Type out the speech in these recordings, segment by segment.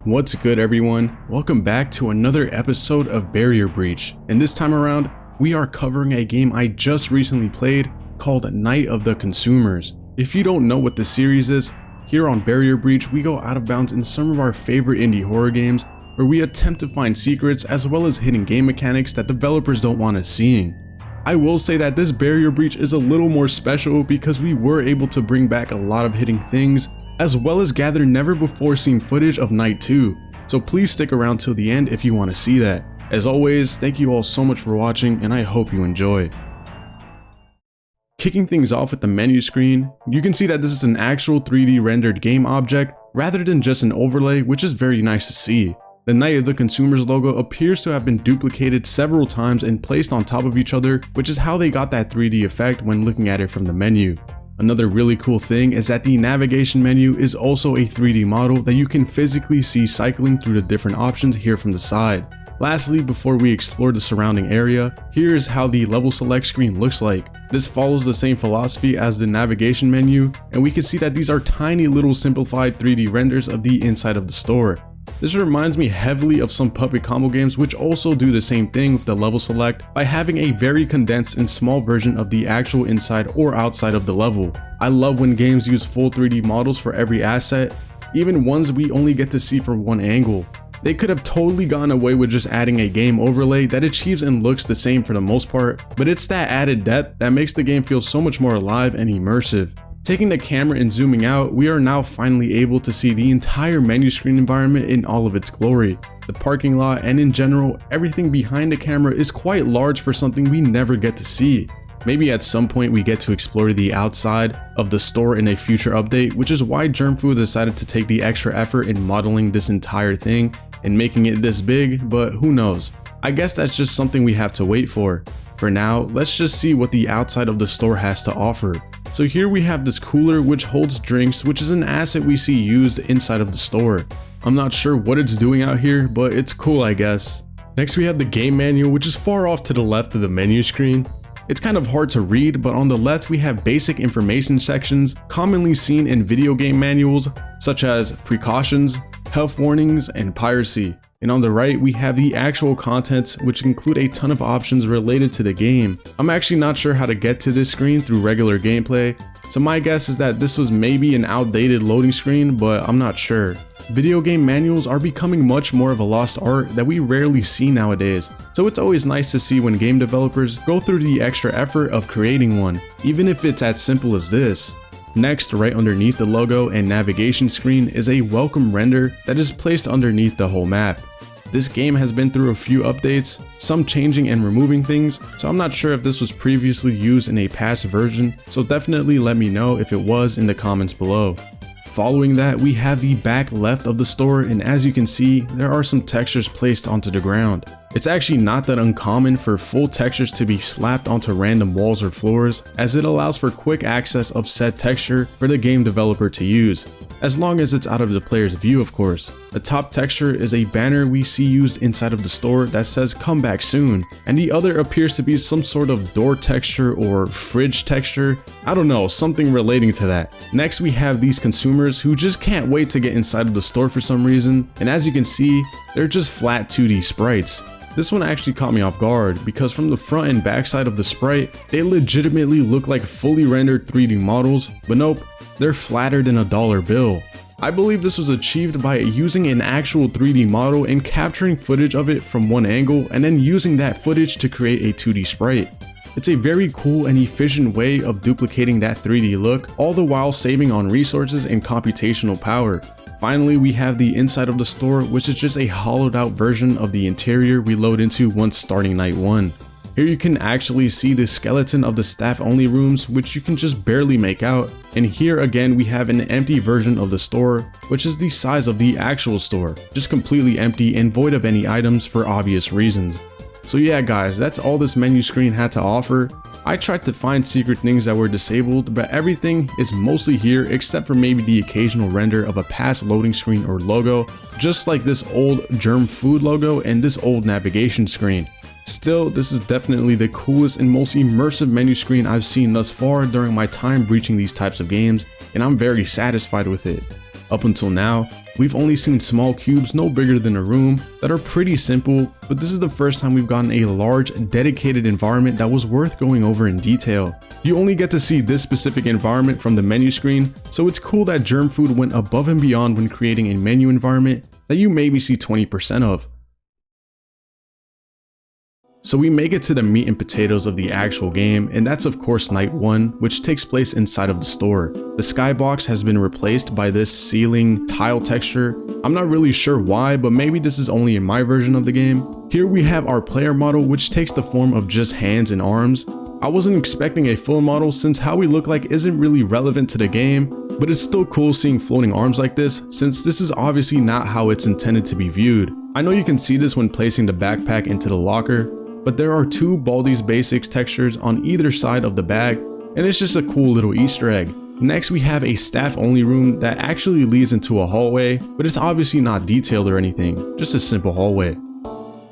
What's good, everyone? Welcome back to another episode of Barrier Breach, and this time around we are covering a game I just recently played called Night of the Consumers. If you don't know what the series is, here on Barrier Breach we go out of bounds in some of our favorite indie horror games where we attempt to find secrets as well as hidden game mechanics that developers don't want us seeing. I will say that this Barrier Breach is a little more special because we were able to bring back a lot of hidden things as well as gather never before seen footage of Night 2, so please stick around till the end if you want to see that. As always, thank you all so much for watching and I hope you enjoy. Kicking things off with the menu screen, you can see that this is an actual 3D rendered game object rather than just an overlay, which is very nice to see. The Night of the Consumers logo appears to have been duplicated several times and placed on top of each other, which is how they got that 3D effect when looking at it from the menu. Another really cool thing is that the navigation menu is also a 3D model that you can physically see cycling through the different options here from the side. Lastly, before we explore the surrounding area, here is how the level select screen looks like. This follows the same philosophy as the navigation menu, and we can see that these are tiny little simplified 3D renders of the inside of the store. This reminds me heavily of some puppet combo games which also do the same thing with the level select by having a very condensed and small version of the actual inside or outside of the level. I love when games use full 3D models for every asset, even ones we only get to see from one angle. They could have totally gone away with just adding a game overlay that achieves and looks the same for the most part, but it's that added depth that makes the game feel so much more alive and immersive. Taking the camera and zooming out, we are now finally able to see the entire menu screen environment in all of its glory. The parking lot and in general, everything behind the camera is quite large for something we never get to see. Maybe at some point we get to explore the outside of the store in a future update, which is why Germfood decided to take the extra effort in modeling this entire thing and making it this big, but who knows. I guess that's just something we have to wait for. For now, let's just see what the outside of the store has to offer. So here we have this cooler which holds drinks, which is an asset we see used inside of the store. I'm not sure what it's doing out here, but it's cool I guess. Next we have the game manual, which is far off to the left of the menu screen. It's kind of hard to read, but on the left we have basic information sections commonly seen in video game manuals such as precautions, health warnings, and piracy. And on the right we have the actual contents, which include a ton of options related to the game. I'm actually not sure how to get to this screen through regular gameplay, so my guess is that this was maybe an outdated loading screen, but I'm not sure. Video game manuals are becoming much more of a lost art that we rarely see nowadays, so it's always nice to see when game developers go through the extra effort of creating one, even if it's as simple as this. Next, right underneath the logo and navigation screen is a welcome render that is placed underneath the whole map. This game has been through a few updates, some changing and removing things, so I'm not sure if this was previously used in a past version, so definitely let me know if it was in the comments below. Following that, we have the back left of the store, and as you can see, there are some textures placed onto the ground. It's actually not that uncommon for full textures to be slapped onto random walls or floors, as it allows for quick access of said texture for the game developer to use, as long as it's out of the player's view of course. The top texture is a banner we see used inside of the store that says "come back soon," and the other appears to be some sort of door texture or fridge texture. I don't know, something relating to that. Next we have these consumers who just can't wait to get inside of the store for some reason, and as you can see, they're just flat 2D sprites. This one actually caught me off guard because from the front and back side of the sprite, they legitimately look like fully rendered 3D models, but nope, they're flatter than a dollar bill. I believe this was achieved by using an actual 3D model and capturing footage of it from one angle and then using that footage to create a 2D sprite. It's a very cool and efficient way of duplicating that 3D look, all the while saving on resources and computational power. Finally, we have the inside of the store, which is just a hollowed out version of the interior we load into once starting night 1. Here you can actually see the skeleton of the staff only rooms, which you can just barely make out, and here again we have an empty version of the store, which is the size of the actual store, just completely empty and void of any items for obvious reasons. So yeah guys, that's all this menu screen had to offer. I tried to find secret things that were disabled, but everything is mostly here except for maybe the occasional render of a past loading screen or logo, just like this old Germfood logo and this old navigation screen. Still, this is definitely the coolest and most immersive menu screen I've seen thus far during my time breaching these types of games, and I'm very satisfied with it. Up until now, we've only seen small cubes no bigger than a room that are pretty simple, but this is the first time we've gotten a large, dedicated environment that was worth going over in detail. You only get to see this specific environment from the menu screen, so it's cool that Germfood went above and beyond when creating a menu environment that you maybe see 20% of. So we make it to the meat and potatoes of the actual game, and that's of course night 1, which takes place inside of the store. The skybox has been replaced by this ceiling tile texture. I'm not really sure why, but maybe this is only in my version of the game. Here we have our player model, which takes the form of just hands and arms. I wasn't expecting a full model since how we look like isn't really relevant to the game, but it's still cool seeing floating arms like this since this is obviously not how it's intended to be viewed. I know you can see this when placing the backpack into the locker, but there are 2 Baldi's Basics textures on either side of the bag, and it's just a cool little Easter egg. Next we have a staff only room that actually leads into a hallway, but it's obviously not detailed or anything, just a simple hallway.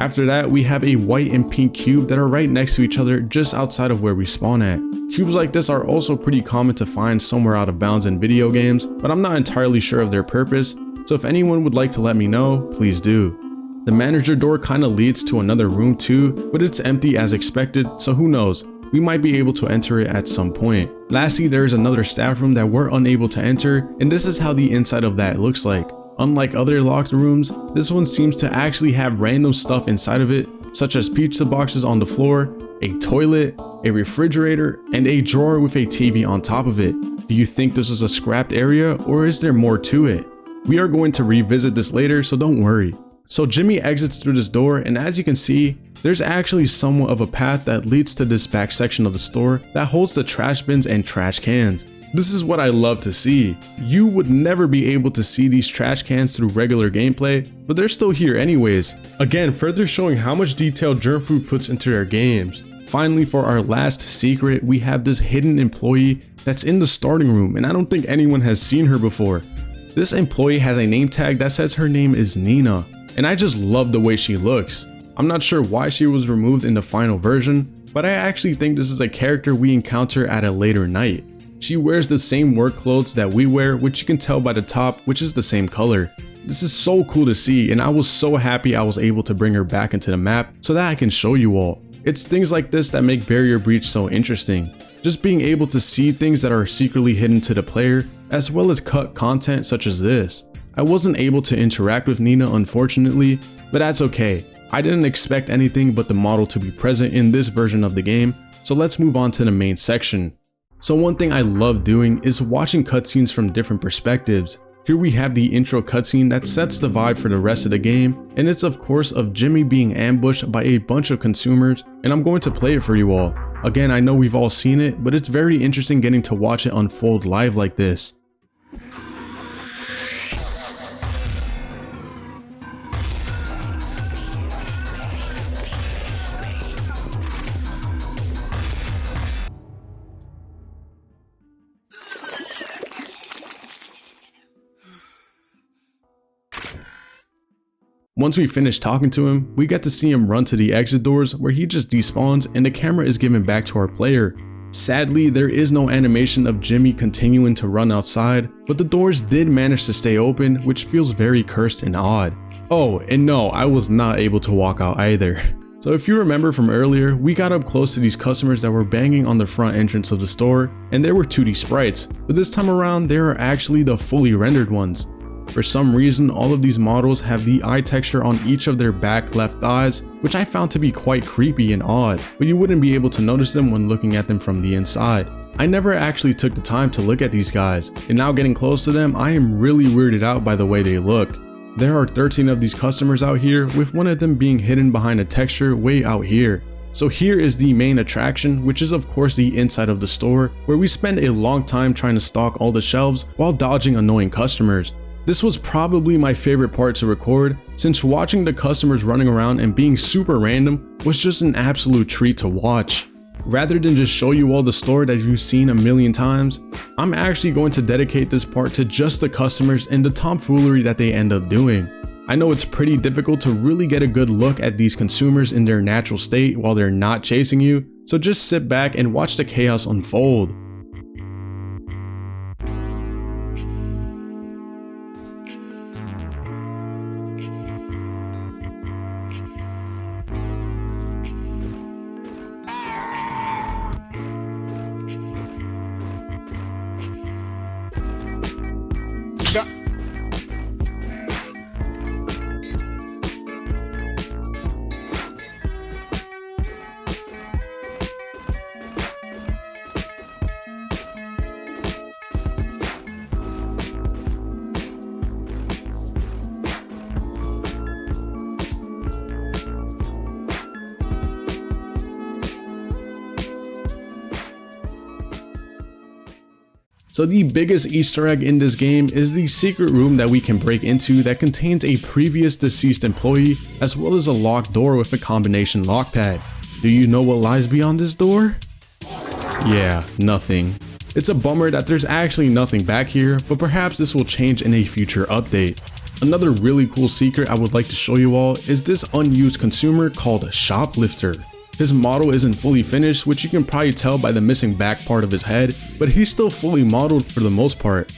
After that we have a white and pink cube that are right next to each other just outside of where we spawn at. Cubes like this are also pretty common to find somewhere out of bounds in video games, but I'm not entirely sure of their purpose, so if anyone would like to let me know, please do. The manager door kinda leads to another room too, but it's empty as expected, so who knows, we might be able to enter it at some point. Lastly, there is another staff room that we're unable to enter, and this is how the inside of that looks like. Unlike other locked rooms, this one seems to actually have random stuff inside of it, such as pizza boxes on the floor, a toilet, a refrigerator, and a drawer with a TV on top of it. Do you think this is a scrapped area, or is there more to it? We are going to revisit this later, so don't worry. So Jimmy exits through this door, and as you can see, there's actually somewhat of a path that leads to this back section of the store that holds the trash bins and trash cans. This is what I love to see. You would never be able to see these trash cans through regular gameplay, but they're still here anyways. Again, further showing how much detail Germfood puts into their games. Finally, for our last secret, we have this hidden employee that's in the starting room, and I don't think anyone has seen her before. This employee has a name tag that says her name is Nina, and I just love the way she looks. I'm not sure why she was removed in the final version, but I actually think this is a character we encounter at a later night. She wears the same work clothes that we wear, which you can tell by the top, which is the same color. This is so cool to see, and I was so happy I was able to bring her back into the map so that I can show you all. It's things like this that make Barrier Breach so interesting. Just being able to see things that are secretly hidden to the player, as well as cut content such as this. I wasn't able to interact with Nina unfortunately, but that's okay. I didn't expect anything but the model to be present in this version of the game, so let's move on to the main section. So one thing I love doing is watching cutscenes from different perspectives. Here we have the intro cutscene that sets the vibe for the rest of the game, and it's of course of Jimmy being ambushed by a bunch of consumers, and I'm going to play it for you all. Again, I know we've all seen it, but it's very interesting getting to watch it unfold live like this. Once we finish talking to him, we get to see him run to the exit doors where he just despawns and the camera is given back to our player. Sadly, there is no animation of Jimmy continuing to run outside, but the doors did manage to stay open, which feels very cursed and odd. Oh, and no, I was not able to walk out either. So if you remember from earlier, we got up close to these customers that were banging on the front entrance of the store, and there were 2D sprites, but this time around there are actually the fully rendered ones. For some reason, all of these models have the eye texture on each of their back left eyes, which I found to be quite creepy and odd, but you wouldn't be able to notice them when looking at them from the inside. I never actually took the time to look at these guys, and now getting close to them, I am really weirded out by the way they look. There are 13 of these customers out here, with one of them being hidden behind a texture way out here. So here is the main attraction, which is of course the inside of the store, where we spend a long time trying to stock all the shelves while dodging annoying customers. This was probably my favorite part to record, since watching the customers running around and being super random was just an absolute treat to watch. Rather than just show you all the store that you've seen a million times, I'm actually going to dedicate this part to just the customers and the tomfoolery that they end up doing. I know it's pretty difficult to really get a good look at these consumers in their natural state while they're not chasing you, so just sit back and watch the chaos unfold. So the biggest Easter egg in this game is the secret room that we can break into that contains a previous deceased employee as well as a locked door with a combination lock pad. Do you know what lies beyond this door? Yeah, nothing. It's a bummer that there's actually nothing back here, but perhaps this will change in a future update. Another really cool secret I would like to show you all is this unused consumer called Shoplifter. His model isn't fully finished, which you can probably tell by the missing back part of his head, but he's still fully modeled for the most part.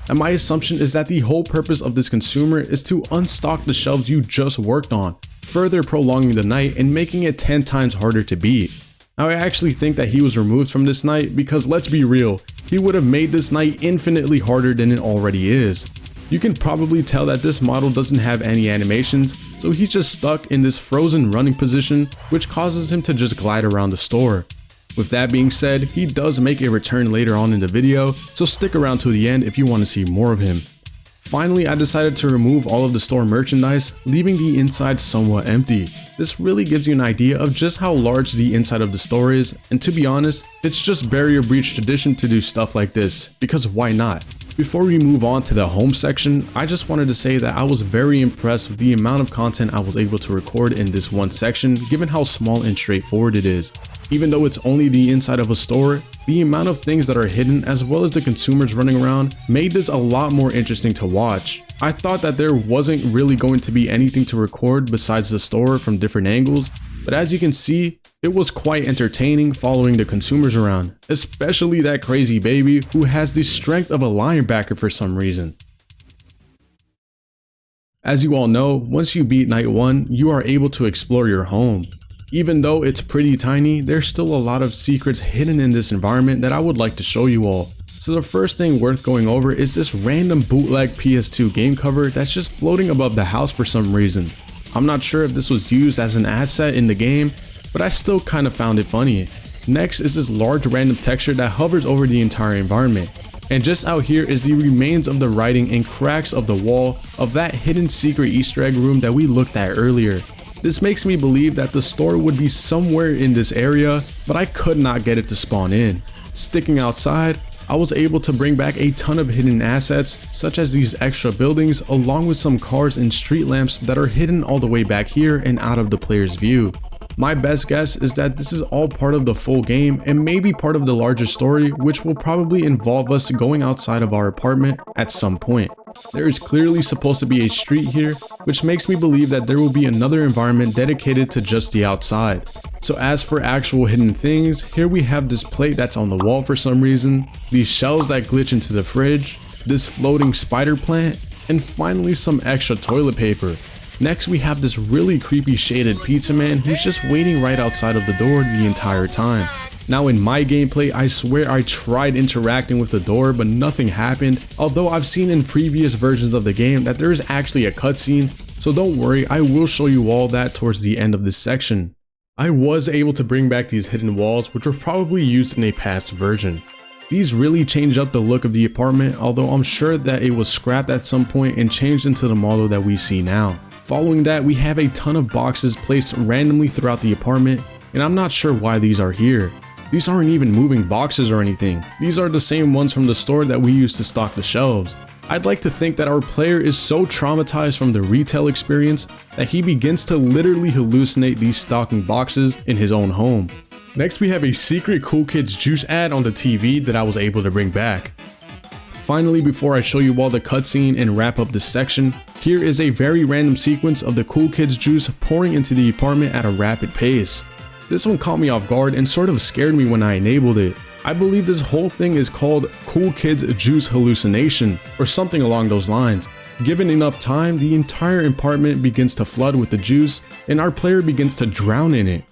And my assumption is that the whole purpose of this consumer is to unstock the shelves you just worked on, further prolonging the night and making it 10 times harder to beat. Now I actually think that he was removed from this night because let's be real, he would have made this night infinitely harder than it already is. You can probably tell that this model doesn't have any animations, so he's just stuck in this frozen running position, which causes him to just glide around the store. With that being said, he does make a return later on in the video, so stick around to the end if you want to see more of him. Finally, I decided to remove all of the store merchandise, leaving the inside somewhat empty. This really gives you an idea of just how large the inside of the store is, and to be honest, it's just barrier breach tradition to do stuff like this, because why not? Before we move on to the home section, I just wanted to say that I was very impressed with the amount of content I was able to record in this one section, given how small and straightforward it is. Even though it's only the inside of a store, the amount of things that are hidden as well as the consumers running around made this a lot more interesting to watch. I thought that there wasn't really going to be anything to record besides the store from different angles, but as you can see, it was quite entertaining following the consumers around, especially that crazy baby who has the strength of a linebacker for some reason. As you all know, once you beat night 1, you are able to explore your home. Even though it's pretty tiny, there's still a lot of secrets hidden in this environment that I would like to show you all. So the first thing worth going over is this random bootleg PS2 game cover that's just floating above the house for some reason. I'm not sure if this was used as an asset in the game, but I still kind of found it funny. Next is this large random texture that hovers over the entire environment. And just out here is the remains of the writing and cracks of the wall of that hidden secret Easter egg room that we looked at earlier. This makes me believe that the store would be somewhere in this area, but I could not get it to spawn in. Sticking outside, I was able to bring back a ton of hidden assets, such as these extra buildings along with some cars and street lamps that are hidden all the way back here and out of the player's view. My best guess is that this is all part of the full game and maybe part of the larger story, which will probably involve us going outside of our apartment at some point. There is clearly supposed to be a street here, which makes me believe that there will be another environment dedicated to just the outside. So as for actual hidden things, here we have this plate that's on the wall for some reason, these shells that glitch into the fridge, this floating spider plant, and finally some extra toilet paper. Next we have this really creepy shaded pizza man who's just waiting right outside of the door the entire time. Now in my gameplay, I swear I tried interacting with the door but nothing happened, although I've seen in previous versions of the game that there is actually a cutscene, so don't worry, I will show you all that towards the end of this section. I was able to bring back these hidden walls, which were probably used in a past version. These really change up the look of the apartment, although I'm sure that it was scrapped at some point and changed into the model that we see now. Following that, we have a ton of boxes placed randomly throughout the apartment, and I'm not sure why these are here. These aren't even moving boxes or anything. These are the same ones from the store that we used to stock the shelves. I'd like to think that our player is so traumatized from the retail experience that he begins to literally hallucinate these stocking boxes in his own home. Next we have a secret Cool Kids Juice ad on the TV that I was able to bring back. Finally, before I show you all the cutscene and wrap up this section, here is a very random sequence of the Cool Kids Juice pouring into the apartment at a rapid pace. This one caught me off guard and sort of scared me when I enabled it. I believe this whole thing is called Cool Kids Juice Hallucination, or something along those lines. Given enough time, the entire apartment begins to flood with the juice, and our player begins to drown in it.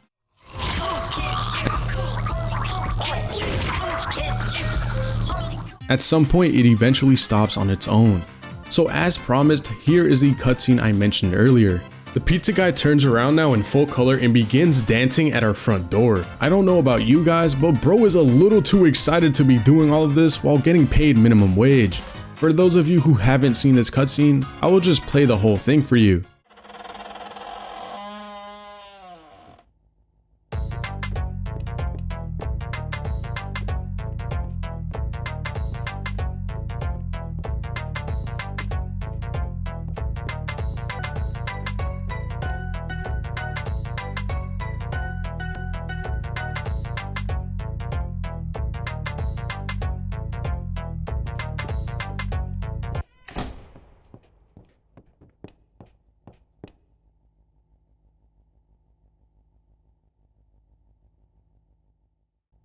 At some point, it eventually stops on its own. So as promised, here is the cutscene I mentioned earlier. The pizza guy turns around now in full color and begins dancing at our front door. I don't know about you guys, but bro is a little too excited to be doing all of this while getting paid minimum wage. For those of you who haven't seen this cutscene, I will just play the whole thing for you.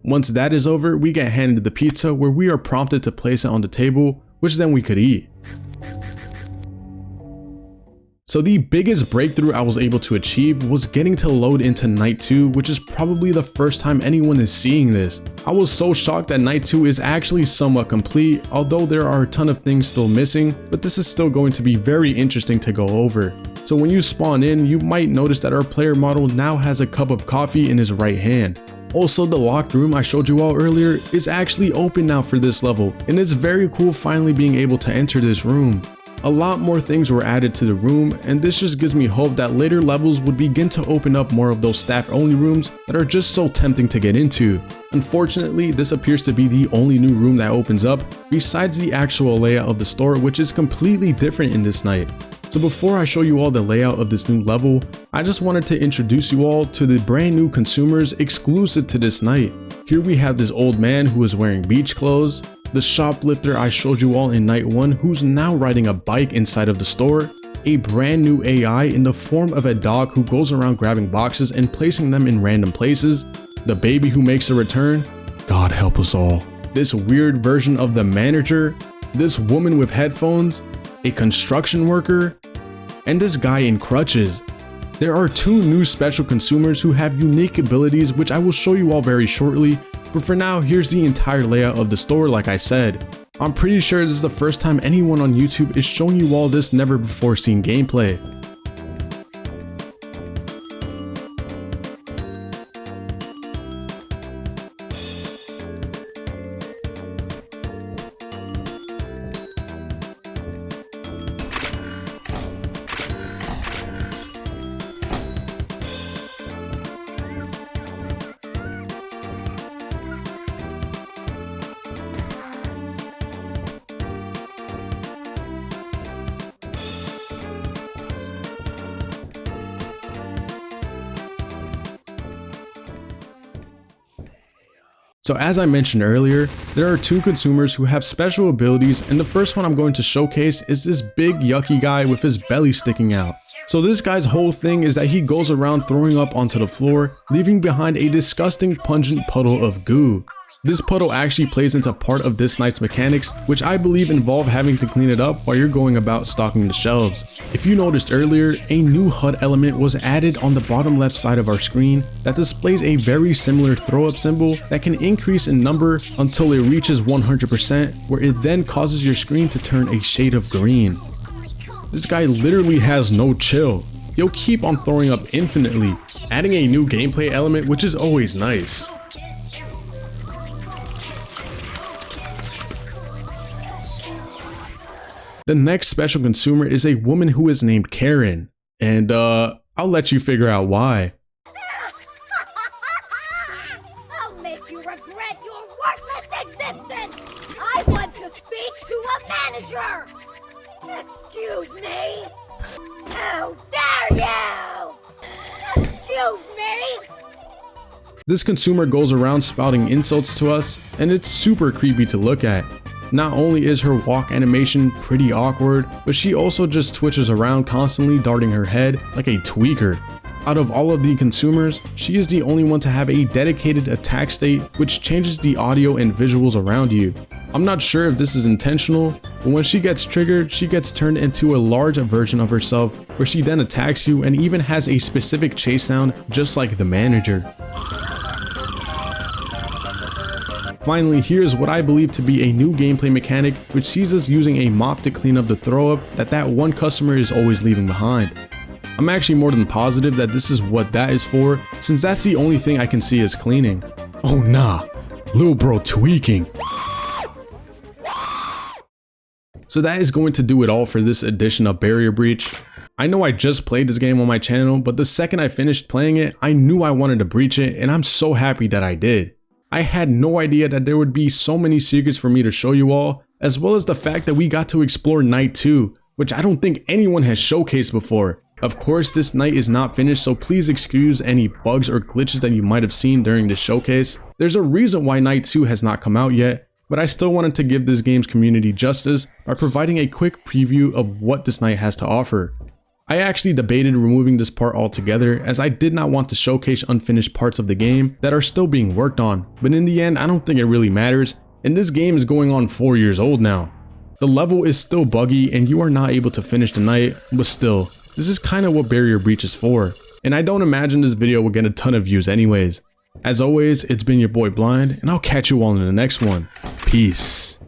Once that is over, we get handed the pizza where we are prompted to place it on the table, which then we could eat. So the biggest breakthrough I was able to achieve was getting to load into night 2, which is probably the first time anyone is seeing this. I was so shocked that night 2 is actually somewhat complete, although there are a ton of things still missing, but this is still going to be very interesting to go over. So when you spawn in, you might notice that our player model now has a cup of coffee in his right hand. Also, the locked room I showed you all earlier is actually open now for this level, and it's very cool finally being able to enter this room. A lot more things were added to the room, and this just gives me hope that later levels would begin to open up more of those staff only rooms that are just so tempting to get into. Unfortunately, this appears to be the only new room that opens up, besides the actual layout of the store, which is completely different in this night. So before I show you all the layout of this new level, I just wanted to introduce you all to the brand new consumers exclusive to this night. Here we have this old man who is wearing beach clothes, the shoplifter I showed you all in night 1 who's now riding a bike inside of the store, a brand new AI in the form of a dog who goes around grabbing boxes and placing them in random places, the baby who makes a return, God help us all, this weird version of the manager, this woman with headphones, a construction worker, and this guy in crutches. There are 2 new special consumers who have unique abilities which I will show you all very shortly, but for now, here's the entire layout of the store like I said. I'm pretty sure this is the first time anyone on YouTube is showing you all this never before seen gameplay. So as I mentioned earlier, there are 2 consumers who have special abilities, and the first one I'm going to showcase is this big yucky guy with his belly sticking out. So this guy's whole thing is that he goes around throwing up onto the floor, leaving behind a disgusting pungent puddle of goo. This puddle actually plays into part of this night's mechanics, which I believe involve having to clean it up while you're going about stocking the shelves. If you noticed earlier, a new HUD element was added on the bottom left side of our screen that displays a very similar throw up symbol that can increase in number until it reaches 100%, where it then causes your screen to turn a shade of green. This guy literally has no chill. He'll keep on throwing up infinitely, adding a new gameplay element which is always nice. The next special consumer is a woman who is named Karen, and I'll let you figure out why. I'll make you regret your worthless existence! I want to speak to a manager! Excuse me? How dare you! Excuse me! This consumer goes around spouting insults to us, and it's super creepy to look at. Not only is her walk animation pretty awkward, but she also just twitches around constantly darting her head like a tweaker. Out of all of the consumers, she is the only one to have a dedicated attack state which changes the audio and visuals around you. I'm not sure if this is intentional, but when she gets triggered, she gets turned into a large version of herself where she then attacks you and even has a specific chase sound just like the manager. Finally, here's what I believe to be a new gameplay mechanic which sees us using a mop to clean up the throw up that one customer is always leaving behind. I'm actually more than positive that this is what that is for, since that's the only thing I can see as cleaning. Oh nah, lil bro tweaking. So that is going to do it all for this edition of Barrier Breach. I know I just played this game on my channel, but the second I finished playing it, I knew I wanted to breach it, and I'm so happy that I did. I had no idea that there would be so many secrets for me to show you all, as well as the fact that we got to explore night 2, which I don't think anyone has showcased before. Of course, this night is not finished, so please excuse any bugs or glitches that you might have seen during this showcase. There's a reason why night 2 has not come out yet, but I still wanted to give this game's community justice by providing a quick preview of what this night has to offer. I actually debated removing this part altogether as I did not want to showcase unfinished parts of the game that are still being worked on, but in the end I don't think it really matters, and this game is going on 4 years old now. The level is still buggy and you are not able to finish the night, but still, this is kinda what Barrier Breach is for, and I don't imagine this video will get a ton of views anyways. As always, it's been your boy Blind, and I'll catch you all in the next one. Peace.